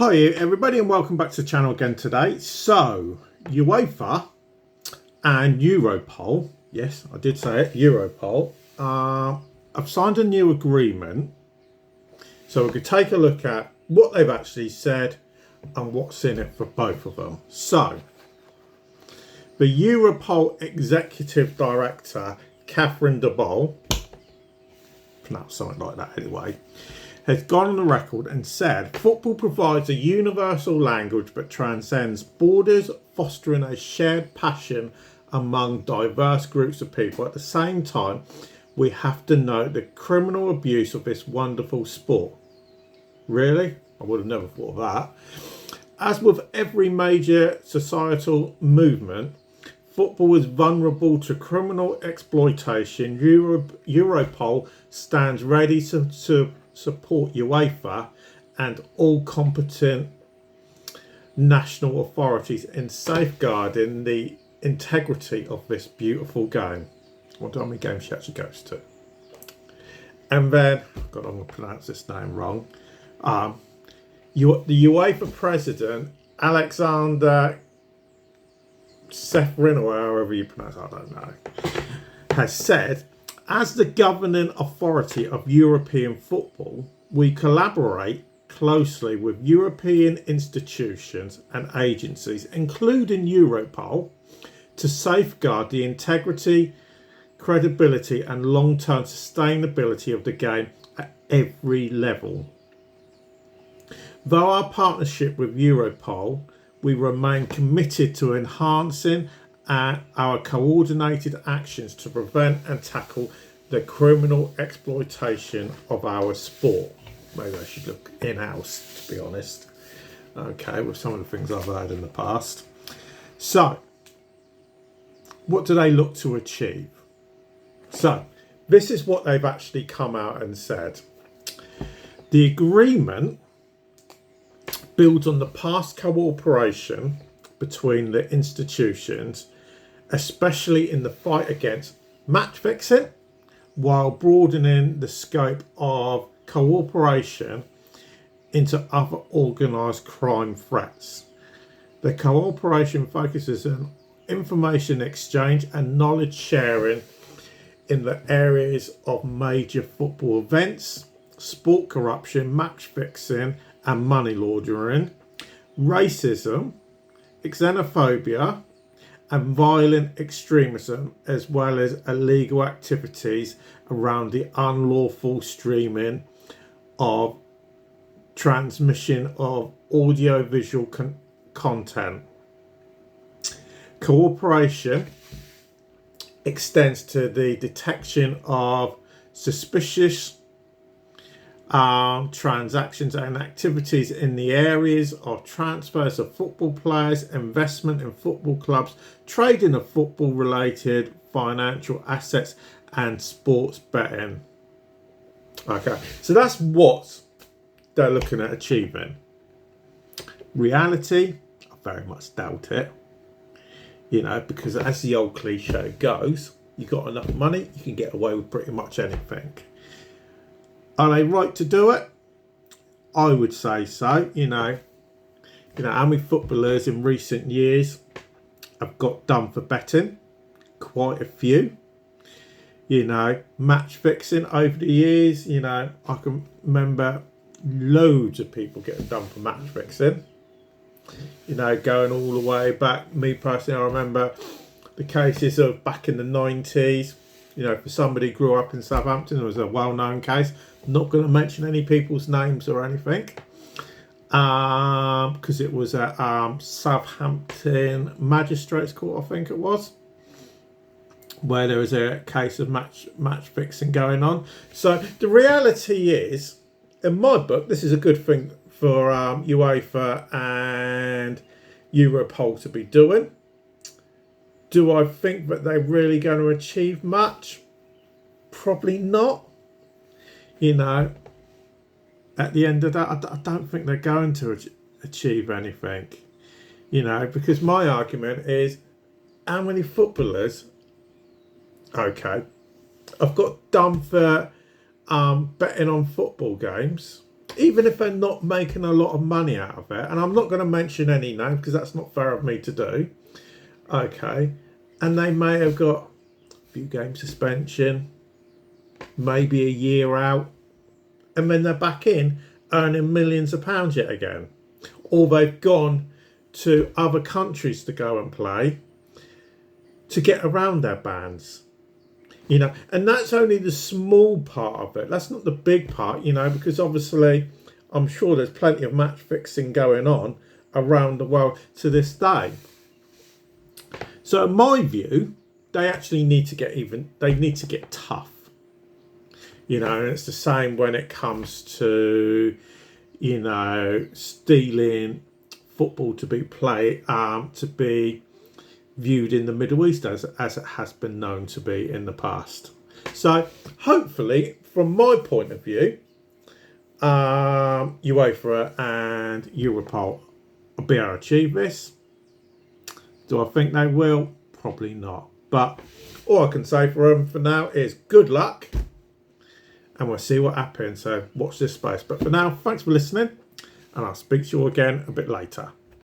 Hi everybody and welcome back to the channel again today. So UEFA and Europol, yes I did say it, Europol, have signed a new agreement. So we could take a look at what they've actually said and what's in it for both of them. So the Europol Executive Director, Čeferin Bolle, pronounce something like that anyway, has gone on the record and said football provides a universal language but transcends borders, fostering a shared passion among diverse groups of people. At the same time, we have to note the criminal abuse of this wonderful sport. Really? I would have never thought of that. As with every major societal movement, football is vulnerable to criminal exploitation. Europol stands ready to support UEFA and all competent national authorities in safeguarding the integrity of this beautiful game. I wonder how many games she actually goes to. And then, God, I'm going to pronounce this name wrong. The UEFA president, Aleksander, Čeferin, or however you pronounce it, I don't know, has said, as the governing authority of European football, we collaborate closely with European institutions and agencies, including Europol, to safeguard the integrity, credibility and long-term sustainability of the game at every level. Though our partnership with Europol, we remain committed to enhancing our coordinated actions to prevent and tackle the criminal exploitation of our sport. Maybe I should look in-house, to be honest. Okay, with some of the things I've heard in the past. So, what do they look to achieve? So, this is what they've actually come out and said. The agreement builds on the past cooperation between the institutions, especially in the fight against match fixing, while broadening the scope of cooperation into other organised crime threats. The cooperation focuses on information exchange and knowledge sharing in the areas of major football events, sport corruption, match fixing and money laundering, racism, xenophobia and violent extremism, as well as illegal activities around the unlawful streaming of transmission of audio-visual content. Cooperation extends to the detection of suspicious transactions and activities in the areas of transfers of football players, investment in football clubs, trading of football related financial assets and sports betting. Okay, so that's what they're looking at achieving. Reality, I very much doubt it. You know, because as the old cliche goes, you got enough money, you can get away with pretty much anything. Are they right to do it? I would say so. You know how many footballers in recent years have got done for betting? Quite a few. You know, match fixing over the years. You know, I can remember loads of people getting done for match fixing. You know, going all the way back. Me personally, I remember the cases of back in the 90s. You know, for somebody who grew up in Southampton, it was a well-known case. I'm not going to mention any people's names or anything, because it was at Southampton Magistrates Court, I think it was, where there was a case of match fixing going on. So the reality is, in my book, this is a good thing for UEFA and Europol to be doing. Do I think that they're really going to achieve much? Probably not. You know, at the end of that, I don't think they're going to achieve anything. You know, because my argument is, how many footballers, okay, I've got done for betting on football games, even if they're not making a lot of money out of it, and I'm not going to mention any names because that's not fair of me to do, okay, and they may have got a few game suspension, maybe a year out, and then they're back in earning millions of pounds yet again. Or they've gone to other countries to go and play to get around their bans. You know, and that's only the small part of it. That's not the big part, you know, because obviously I'm sure there's plenty of match fixing going on around the world to this day. So in my view, they actually need to get tough. You know, and it's the same when it comes to, you know, stealing football to be played, to be viewed in the Middle East as it has been known to be in the past. So hopefully, from my point of view, UEFA and Europol will be able to achieve this. Do I think they will? Probably not. But all I can say for them for now is good luck, and we'll see what happens. So watch this space. But for now, thanks for listening, and I'll speak to you again a bit later.